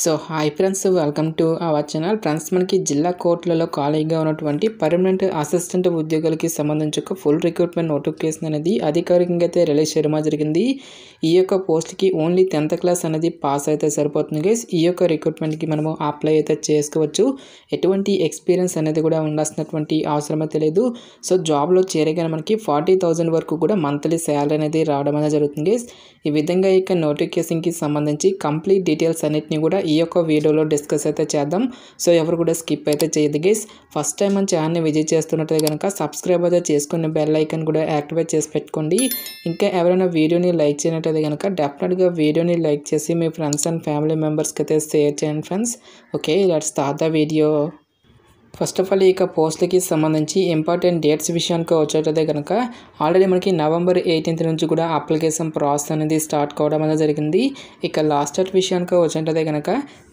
So hi friends, welcome to our channel. Friends, మనకి జిల్లా కోర్టులలో ఖాళీగా ఉన్నటువంటి పర్మనెంట్ అసిస్టెంట్ ఉద్యోగులకి సంబంధించి ఒక ఫుల్ రిక్రూట్మెంట్ నోటిఫికేషన్ అనేది అధికారికంగా అయితే రిలీజ్ చేయడం జరిగింది. ఈ యొక్క పోస్ట్కి ఓన్లీ 10th క్లాస్ అనేది పాస్ అయితే సరిపోతుంది గైస్. ఈ యొక్క రిక్రూట్మెంట్కి మనము అప్లై అయితే చేసుకోవచ్చు. ఎటువంటి ఎక్స్పీరియన్స్ అనేది కూడా ఉండాల్సినటువంటి అవసరం అయితే లేదు. సో జాబ్లో చేరగానే మనకి 40,000 వరకు కూడా మంత్లీ శాలరీ అనేది రావడం అనేది జరుగుతుంది గైస్. ఈ విధంగా ఇక నోటిఫికేషన్కి సంబంధించి కంప్లీట్ డీటెయిల్స్ అన్నిటిని కూడా ఈ యొక్క వీడియోలో డిస్కస్ అయితే చేద్దాం. సో ఎవరు కూడా స్కిప్ అయితే చేయదు గైస్. ఫస్ట్ టైం మన ఛానల్ని విజిట్ చేస్తున్నట్లయితే కనుక సబ్స్క్రైబ్ అయితే చేసుకుని బెల్ ఐకాన్ కూడా యాక్టివేట్ చేసి పెట్టుకోండి. ఇంకా ఎవరైనా వీడియోని లైక్ చేయనట్లయితే కనుక డెఫినెట్గా వీడియోని లైక్ చేసి మీ ఫ్రెండ్స్ అండ్ ఫ్యామిలీ మెంబర్స్కి అయితే షేర్ చేయండి friends. Okay, let's start the video. First of all ఇక పోస్ట్లకి సంబంధించి ఇంపార్టెంట్ డేట్స్ విషయానికి వచ్చేటైతే కనుక ఆల్రెడీ మనకి November 18th నుంచి కూడా అప్లికేషన్ ప్రాసెస్ అనేది స్టార్ట్ కావడం అనేది జరిగింది. ఇక లాస్ట్ డేట్ విషయానికి వచ్చేటైతే కనుక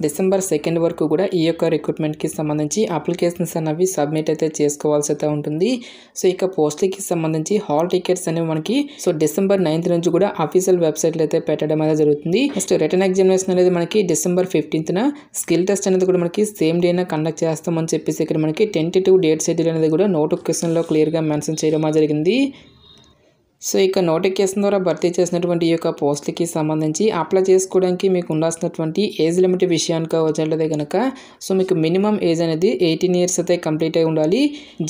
December 2nd వరకు కూడా ఈ యొక్క రిక్రూట్మెంట్కి సంబంధించి అప్లికేషన్స్ అనేవి సబ్మిట్ అయితే చేసుకోవాల్సి అయితే ఉంటుంది. సో ఇక పోస్ట్లకి సంబంధించి హాల్ టికెట్స్ అనేవి మనకి December 9th నుంచి కూడా అఫీషియల్ వెబ్సైట్లో అయితే పెట్టడం అనేది జరుగుతుంది. నెక్స్ట్ రిటర్న్ ఎగ్జామినేషన్ అనేది మనకి December 15th స్కిల్ టెస్ట్ అనేది కూడా మనకి సేమ్ డేనా కండక్ట్ చేస్తామని చెప్పేసి మనకి టెంటేటివ్ డేట్ షెడ్యూల్ అనేది కూడా నోటిఫికేషన్లో క్లియర్గా మెన్షన్ చేయడం జరిగింది. సో ఇక నోటిఫికేషన్ ద్వారా భర్తీ చేసినటువంటి ఈ యొక్క పోస్ట్కి సంబంధించి అప్లై చేసుకోవడానికి మీకు ఉండాల్సినటువంటి ఏజ్ లిమిట్ విషయానికి వచ్చేట్లయితే కనుక సో మీకు మినిమం ఏజ్ అనేది 18 years అయితే కంప్లీట్ అయి ఉండాలి.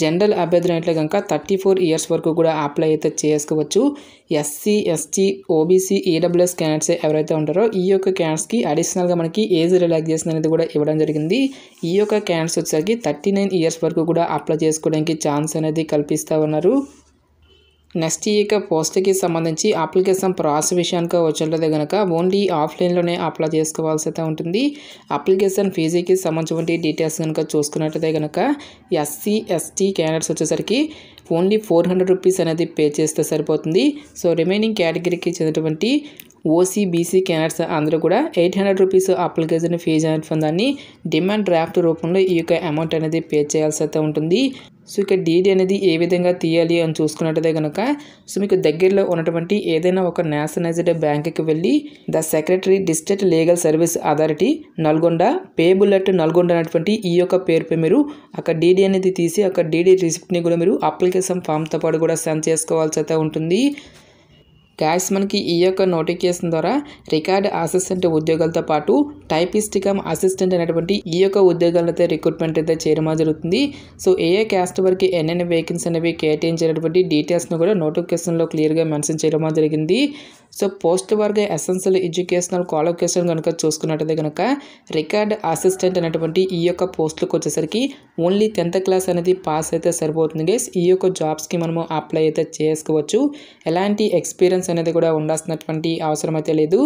జనరల్ అభ్యర్థులు అయితే కనుక 34 years వరకు కూడా అప్లై అయితే చేసుకోవచ్చు. SC, ST, OBC, EWS candidates ఎవరైతే ఉంటారో ఈ యొక్క క్యాండిడేట్స్కి అడిషనల్గా మనకి ఏజ్ రిలాక్సేషన్ అనేది కూడా ఇవ్వడం జరిగింది. ఈ యొక్క క్యాండిడేట్స్ వచ్చేసరికి 39 years వరకు కూడా అప్లై చేసుకోవడానికి ఛాన్స్ అనేది కల్పిస్తూ ఉన్నారు. నెక్స్ట్ ఈ యొక్క పోస్ట్కి సంబంధించి అప్లికేషన్ ప్రాసెస్ విషయానికి వచ్చేట్లయితే కనుక ఓన్లీ ఆఫ్లైన్లోనే అప్లై చేసుకోవాల్సి అయితే ఉంటుంది. అప్లికేషన్ ఫీజుకి సంబంధించిన డీటెయిల్స్ కనుక చూసుకున్నట్లయితే కనుక SC, ST క్యాండిడేట్స్ వచ్చేసరికి ఓన్లీ 400 rupees అనేది పే చేస్తే సరిపోతుంది. సో రిమైనింగ్ కేటగిరీకి చెందినటువంటి OC, BC క్యాండిడేట్స్ అందరూ కూడా 800 rupees అప్లికేషన్ ఫీజు అనే దాన్ని డిమాండ్ డ్రాఫ్ట్ రూపంలో ఈ యొక్క అమౌంట్ అనేది పే చేయాల్సి అయితే ఉంటుంది. సో ఇక డీడీ అనేది ఏ విధంగా తీయాలి అని చూసుకున్నట్టయితే కనుక సో మీకు దగ్గరలో ఉన్నటువంటి ఏదైనా ఒక నేషనలైజ్డ్ బ్యాంకుకి వెళ్ళి the secretary district legal service authority Nalgonda payable at Nalgonda అనేటువంటి ఈ యొక్క పేరుపై మీరు అక్కడ డీడీ అనేది తీసి అక్కడ డీడీ రిసిప్ట్ని కూడా మీరు అప్లికేషన్ ఫామ్తో పాటు కూడా సెండ్ చేసుకోవాల్సి అయితే ఉంటుంది. గ్యాస్ మనకి ఈ యొక్క నోటిఫికేషన్ ద్వారా రికార్డ్ అసిస్టెంట్ ఉద్యోగాలతో పాటు టైపిస్ట్ కమ్ అసిస్టెంట్ అనేటువంటి ఈ యొక్క ఉద్యోగాలతో రిక్రూట్మెంట్ అయితే చేయడం జరుగుతుంది. సో ఏ క్యాస్ట్ వరకు ఎన్నెన్ని వేకెన్సీ అనేవి కేటాయించినటువంటి డీటెయిల్స్ను కూడా నోటిఫికేషన్లో క్లియర్గా మెన్షన్ చేయడం జరిగింది. So post work essential educational qualification కనుక చూసుకున్నట్టయితే కనుక రికార్డ్ అసిస్టెంట్ అనేటువంటి ఈ యొక్క పోస్టులకు వచ్చేసరికి ఓన్లీ 10th క్లాస్ అనేది పాస్ అయితే సరిపోతుంది గైస్. ఈ యొక్క జాబ్స్కి మనము అప్లై అయితే చేసుకోవచ్చు. ఎలాంటి ఎక్స్పీరియన్స్ అనేది కూడా ఉండాల్సినటువంటి అవసరం అయితే లేదు.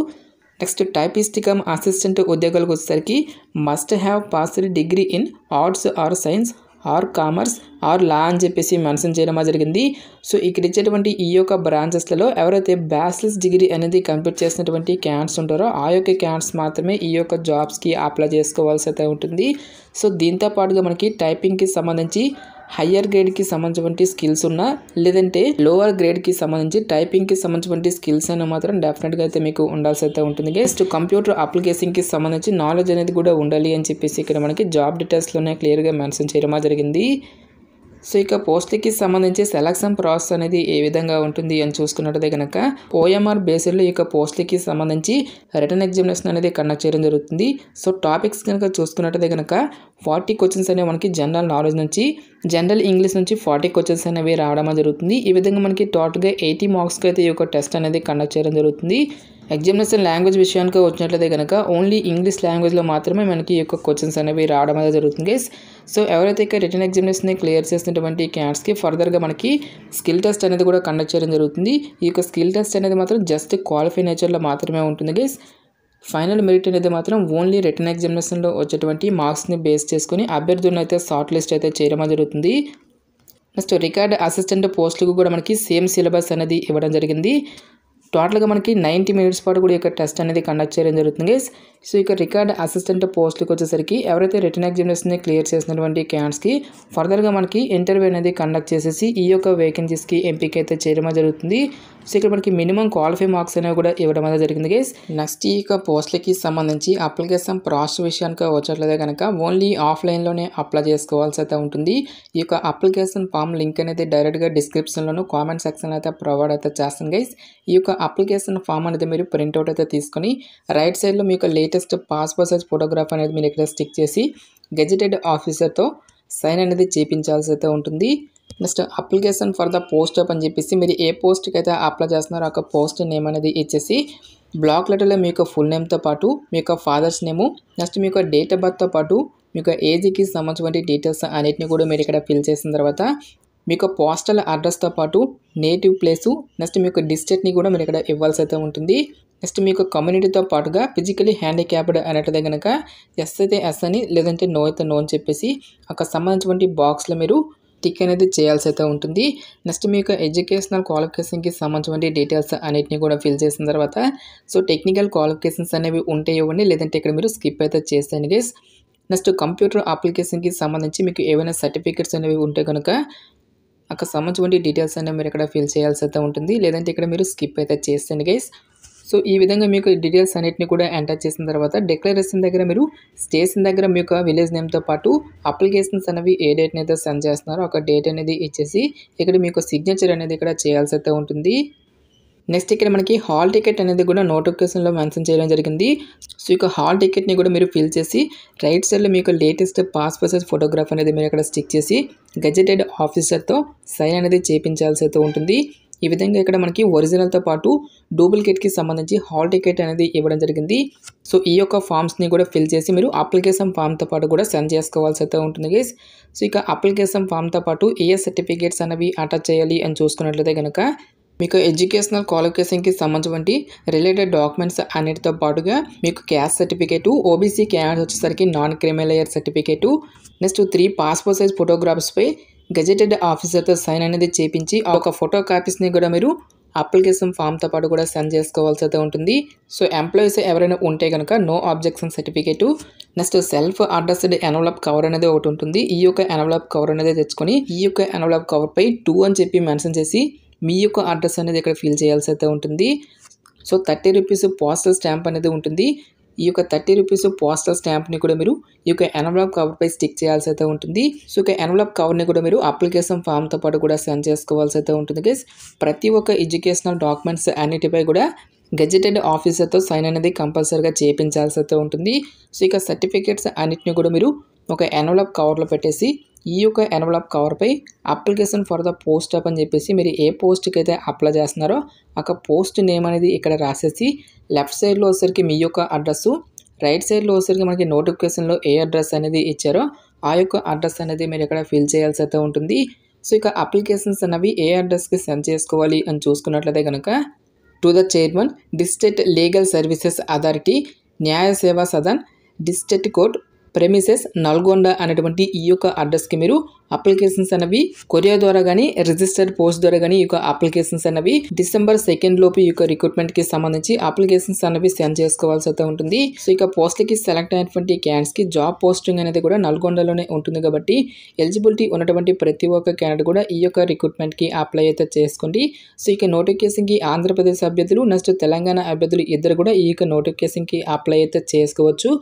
నెక్స్ట్ టైపిస్ట్ కమ్ అసిస్టెంట్ ఉద్యోగాలకు వచ్చేసరికి must have passed degree in arts or science or commerce or law అని చెప్పేసి మెన్షన్ చేయడం జరిగింది. సో ఇక్కడ ఇచ్చేటువంటి ఈ యొక్క బ్రాంచెస్లలో ఎవరైతే బ్యాచిలర్స్ డిగ్రీ అనేది కంప్లీట్ చేసినటువంటి క్యాండిడేట్స్ ఉంటారో ఆ యొక్క క్యాండిడేట్స్ మాత్రమే ఈ యొక్క జాబ్స్కి అప్లై చేసుకోవాల్సి అయితే ఉంటుంది. సో దీంతో పాటుగా మనకి టైపింగ్కి సంబంధించి హయ్యర్ గ్రేడ్కి సంబంధించినటువంటి స్కిల్స్ ఉన్నా లేదంటే లోవర్ గ్రేడ్కి సంబంధించి టైపింగ్కి సంబంధించినటువంటి స్కిల్స్ అయినా మాత్రం డెఫినెట్గా అయితే మీకు ఉండాల్సి అయితే ఉంటుంది. నెక్స్ట్ కంప్యూటర్ అప్లికేషన్కి సంబంధించి నాలెడ్జ్ అనేది కూడా ఉండాలి అని చెప్పేసి ఇక్కడ మనకి జాబ్ డీటెయిల్స్లోనే క్లియర్గా మెన్షన్ చేయడం జరిగింది. సో ఇక పోస్ట్కి సంబంధించి సెలక్షన్ ప్రాసెస్ అనేది ఏ విధంగా ఉంటుంది అని చూసుకున్నట్టయితే కనుక OMR బేస్డ్లో ఈ యొక్క పోస్ట్కి సంబంధించి రిటర్న్ ఎగ్జామినేషన్ అనేది కండక్ట్ చేయడం జరుగుతుంది. సో టాపిక్స్ కనుక చూసుకున్నట్టయితే కనుక 40 క్వశ్చన్స్ అనేవి మనకి జనరల్ నాలెడ్జ్ నుంచి జనరల్ ఇంగ్లీష్ నుంచి 40 క్వశ్చన్స్ అనేవి రావడం జరుగుతుంది. ఈ విధంగా మనకి టోటల్గా 80 మార్క్స్కి అయితే ఈ యొక్క టెస్ట్ అనేది కండక్ట్ చేయడం జరుగుతుంది. ఎగ్జామినేషన్ లాంగ్వేజ్ విషయానికి వచ్చినట్లయితే కనుక ఓన్లీ ఇంగ్లీష్ లాంగ్వేజ్లో మాత్రమే మనకి ఈ యొక్క క్వశ్చన్స్ అనేవి రావడం అనేది జరుగుతుంది గైస్. సో ఎవరైతే ఇక రిటర్న్ ఎగ్జామినేషన్ని క్లియర్ చేసినటువంటి క్యాండిడేట్స్కి ఫర్దర్గా మనకి స్కిల్ టెస్ట్ అనేది కూడా కండక్ట్ చేయడం జరుగుతుంది. ఈ యొక్క స్కిల్ టెస్ట్ అనేది మాత్రం జస్ట్ క్వాలిఫై నేచర్లో మాత్రమే ఉంటుంది గైస్. ఫైనల్ మెరిట్ అనేది మాత్రం ఓన్లీ రిటర్న్ ఎగ్జామినేషన్లో వచ్చేటువంటి మార్క్స్ని బేస్ చేసుకుని అభ్యర్థులను అయితే షార్ట్ లిస్ట్ అయితే చేయడం జరుగుతుంది. నెక్స్ట్ రికార్డ్ అసిస్టెంట్ పోస్టులకు కూడా మనకి సేమ్ సిలబస్ అనేది ఇవ్వడం జరిగింది. టోటల్గా మనకి 90 మినిట్స్ పాటు కూడా ఈ యొక్క టెస్ట్ అనేది కండక్ట్ చేయడం జరుగుతుంది గైస్. సో ఇక రికార్డ్ అసిస్టెంట్ పోస్టులకు వచ్చేసరికి ఎవరైతే రిటర్న్ ఎగ్జామినేషన్ని క్లియర్ చేసినటువంటి క్యాండిడేట్స్కి ఫర్దర్గా మనకి ఇంటర్వ్యూ అనేది కండక్ట్ చేసేసి ఈ యొక్క వేకెన్సీస్కి ఎంపిక అయితే చేయడం జరుగుతుంది. సో ఇక్కడ మనకి మినిమం క్వాలిఫై మార్క్స్ అనేవి కూడా ఇవ్వడం అనేది జరిగింది గైస్. నెక్స్ట్ ఈ యొక్క పోస్టులకి సంబంధించి అప్లికేషన్ ప్రాసెస్ విషయానికి వచ్చేట్లయితే కనుక ఓన్లీ ఆఫ్లైన్లోనే అప్లై చేసుకోవాల్సి అయితే ఉంటుంది. ఈ యొక్క అప్లికేషన్ ఫామ్ లింక్ అనేది డైరెక్ట్గా డిస్క్రిప్షన్లోను కామెంట్ సెక్షన్లో అయితే ప్రొవైడ్ అయితే చేస్తాను గైస్. ఈ యొక్క అప్లికేషన్ ఫామ్ అనేది మీరు ప్రింట్అవుట్ అయితే తీసుకొని రైట్ సైడ్లో మీకు లేటెస్ట్ పాస్పోర్ట్ సైజ్ ఫోటోగ్రాఫ్ అనేది మీరు ఇక్కడ స్టిక్ చేసి గెజిటెడ్ ఆఫీసర్తో సైన్ అనేది చేయించాల్సి అయితే ఉంటుంది. Next application for the post అని చెప్పేసి మీరు ఏ పోస్ట్కి అయితే అప్లై చేస్తున్నారో ఆ పోస్ట్ నేమ్ అనేది ఇచ్చేసి బ్లాక్ లెటర్లో మీ యొక్క ఫుల్ నేమ్తో పాటు మీ యొక్క ఫాదర్స్ నేము, నెక్స్ట్ మీ యొక్క డేట్ ఆఫ్ బర్త్తో పాటు మీ యొక్క ఏజ్కి సంబంధించిన డీటెయిల్స్ అన్నిటిని కూడా మీరు ఇక్కడ ఫిల్ చేసిన తర్వాత మీ యొక్క పోస్టల్ అడ్రస్తో పాటు నేటివ్ ప్లేసు, నెక్స్ట్ మీ యొక్క డిస్ట్రిక్ట్ని కూడా మీరు ఇక్కడ ఇవ్వాల్సి అయితే ఉంటుంది. నెక్స్ట్ మీ యొక్క కమ్యూనిటీతో పాటుగా ఫిజికలీ హ్యాండిక్యాప్డ్ అనేటిదే కనుక ఎస్ అయితే ఎస్ అని, లేదంటే నో అయితే నో అని చెప్పేసి అక్కడ సంబంధించిన బాక్స్లో మీరు టిక్ అనేది చేయాల్సి అయితే ఉంటుంది. నెక్స్ట్ మీ యొక్క ఎడ్యుకేషనల్ క్వాలిఫికేషన్కి సంబంధించిన డీటెయిల్స్ అన్నిటిని కూడా ఫిల్ చేసిన తర్వాత సో టెక్నికల్ క్వాలిఫికేషన్స్ అనేవి ఉంటే ఇవ్వండి, లేదంటే ఇక్కడ మీరు స్కిప్ అయితే చేస్తాను గైస్. నెక్స్ట్ కంప్యూటర్ అప్లికేషన్కి సంబంధించి మీకు ఏవైనా సర్టిఫికేట్స్ అనేవి ఉంటే కనుక అక్కడ సంబంధించిన డీటెయిల్స్ అనేవి మీరు ఇక్కడ ఫిల్ చేయాల్సి అయితే ఉంటుంది, లేదంటే ఇక్కడ మీరు స్కిప్ అయితే చేస్తాను గైస్. సో ఈ విధంగా మీకు డీటెయిల్స్ అన్నిటిని కూడా ఎంటర్ చేసిన తర్వాత డిక్లరేషన్ దగ్గర మీరు స్టేషన్ దగ్గర మీ యొక్క విలేజ్ నేమ్తో పాటు అప్లికేషన్స్ అనేవి ఏ డేట్ని అయితే సెండ్ చేస్తున్నారో ఒక డేట్ అనేది ఇచ్చేసి ఇక్కడ మీకు సిగ్నేచర్ అనేది ఇక్కడ చేయాల్సి అయితే ఉంటుంది. నెక్స్ట్ ఇక్కడ మనకి హాల్ టికెట్ అనేది కూడా నోటిఫికేషన్లో మెన్షన్ చేయడం జరిగింది. సో ఇక హాల్ టికెట్ని కూడా మీరు ఫిల్ చేసి రైట్ సైడ్లో మీకు లేటెస్ట్ పాస్పోర్ట్ సైజ్ ఫోటోగ్రాఫ్ అనేది మీరు ఇక్కడ స్టిక్ చేసి గెజెటెడ్ ఆఫీసర్తో సైన్ అనేది చేయించాల్సి అయితే ఉంటుంది. ఈ విధంగా ఇక్కడ మనకి ఒరిజినల్తో పాటు డూప్లికేట్కి సంబంధించి హాల్ టికెట్ అనేది ఇవ్వడం జరిగింది. సో ఈ యొక్క ఫామ్స్ని కూడా ఫిల్ చేసి మీరు అప్లికేషన్ ఫామ్తో పాటు కూడా సెండ్ చేసుకోవాల్సి అయితే ఉంటుంది గైస్. సో ఇక అప్లికేషన్ ఫామ్తో పాటు ఏ సర్టిఫికేట్స్ అనేవి అటాచ్ చేయాలి అని చూసుకున్నట్లయితే కనుక మీకు ఎడ్యుకేషనల్ క్వాలిఫికేషన్కి సంబంధించి రిలేటెడ్ డాక్యుమెంట్స్ అన్నిటితో పాటుగా మీకు క్యాస్ట్ సర్టిఫికేటు, ఓబీసీ క్యాండిడేట్ వచ్చేసరికి non criminal certificate, next 3 passport size ఫోటోగ్రాఫ్స్పై గెజెటెడ్ ఆఫీసర్తో సైన్ అనేది చేపించి ఒక ఫోటో కాపీస్ని కూడా మీరు అప్లికేషన్ ఫామ్తో పాటు కూడా సెండ్ చేసుకోవాల్సి అయితే ఉంటుంది. సో ఎంప్లాయీస్ ఎవరైనా ఉంటే కనుక no objection certificate, next self addressed envelope cover అనేది ఒకటి ఉంటుంది. ఈ యొక్క ఎన్వలప్ కవర్ అనేది తెచ్చుకొని ఈ యొక్క ఎన్వలప్ కవర్పై 2 అని చెప్పి మెన్షన్ చేసి మీ యొక్క అడ్రస్ అనేది ఇక్కడ ఫిల్ చేయాల్సి అయితే ఉంటుంది. సో 30 రూపీస్ పోస్టల్ స్టాంప్ అనేది ఉంటుంది. ఈ యొక్క 30 రూపీస్ పోస్టల్ స్టాంప్ని కూడా మీరు ఈ యొక్క ఎన్వలప్ కవర్పై స్టిక్ చేయాల్సి అయితే ఉంటుంది. సో ఇక ఎన్వలప్ కవర్ని కూడా మీరు అప్లికేషన్ ఫామ్తో పాటు కూడా సెండ్ చేసుకోవాల్సి అయితే ఉంటుంది గైస్. ప్రతి ఒక్క ఎడ్యుకేషనల్ డాక్యుమెంట్స్ అన్నిటిపై కూడా గెజెటెడ్ ఆఫీసర్తో సైన్ అనేది కంపల్సరీగా చేయించాల్సి అయితే ఉంటుంది. సో ఇక సర్టిఫికేట్స్ అన్నిటిని కూడా మీరు ఒక ఎన్వలప్ కవర్లో పెట్టేసి ఈ యొక్క ఎన్వలప్ కవర్పై అప్లికేషన్ ఫర్ ద పోస్ట్ అని చెప్పేసి మీరు ఏ పోస్ట్కి అయితే అప్లై చేస్తున్నారో ఆ పోస్ట్ నేమ్ అనేది ఇక్కడ రాసేసి లెఫ్ట్ సైడ్లో వచ్చేసరికి మీ యొక్క అడ్రస్సు, రైట్ సైడ్లో వచ్చేసరికి మనకి నోటిఫికేషన్లో ఏ అడ్రస్ అనేది ఇచ్చారో ఆ యొక్క అడ్రస్ అనేది మీరు ఇక్కడ ఫిల్ చేయాల్సి అయితే ఉంటుంది. సో ఇక అప్లికేషన్స్ అనేవి ఏ అడ్రస్కి సెండ్ చేసుకోవాలి అని చూసుకున్నట్లయితే కనుక to the chairman district legal services authority న్యాయ సేవా Sadan district court premises Nalgonda అనేటువంటి ఈ యొక్క అడ్రస్కి మీరు అప్లికేషన్స్ అనేవి కొరియర్ ద్వారా కానీ రిజిస్టర్డ్ పోస్ట్ ద్వారా కానీ ఈ యొక్క అప్లికేషన్స్ అనేవి December 2 లోపు ఈ యొక్క రిక్రూట్మెంట్కి సంబంధించి అప్లికేషన్స్ అనేవి సెండ్ చేసుకోవాల్సి అయితే ఉంటుంది. సో ఇక పోస్ట్కి సెలెక్ట్ అయినటువంటి క్యాండిడేట్స్కి జాబ్ పోస్టింగ్ అనేది కూడా నల్గొండలోనే ఉంటుంది కాబట్టి ఎలిజిబిలిటీ ఉన్నటువంటి ప్రతి ఒక్క క్యాండిడేట్ కూడా ఈ యొక్క రిక్రూట్మెంట్కి అప్లై అయితే చేసుకోండి. సో ఇక నోటిఫికేషన్కి ఆంధ్రప్రదేశ్ అభ్యర్థులు నెక్స్ట్ తెలంగాణ అభ్యర్థులు ఇద్దరు కూడా ఈ యొక్క నోటిఫికేషన్కి అప్లై అయితే చేసుకోవచ్చు.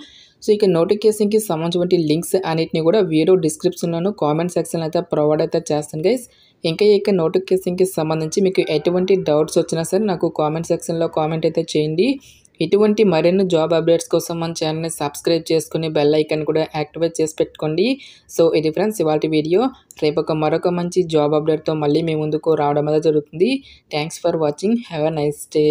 సో ఇక నోటిఫికేషన్కి సంబంధించిన లింక్స్ అన్నిటిని కూడా వీడియో డిస్క్రిప్షన్లోను కామెంట్ సెక్షన్లో అయితే ప్రొవైడ్ అయితే చేస్తాను గైస్. ఇంకా ఈ యొక్క నోటిఫికేషన్కి సంబంధించి మీకు ఎటువంటి డౌట్స్ వచ్చినా సరే నాకు కామెంట్ సెక్షన్లో కామెంట్ అయితే చేయండి. ఇటువంటి మరిన్ని జాబ్ అప్డేట్స్ కోసం మన ఛానల్ని సబ్స్క్రైబ్ చేసుకుని బెల్ ఐకాన్ కూడా యాక్టివేట్ చేసి పెట్టుకోండి. సో ఇది ఫ్రెండ్స్ ఇవాళ వీడియో. రేపు మరొక మంచి జాబ్ అప్డేట్తో మళ్ళీ మీ ముందుకు రావడం అనేది జరుగుతుంది. Thanks for watching. Have a nice day.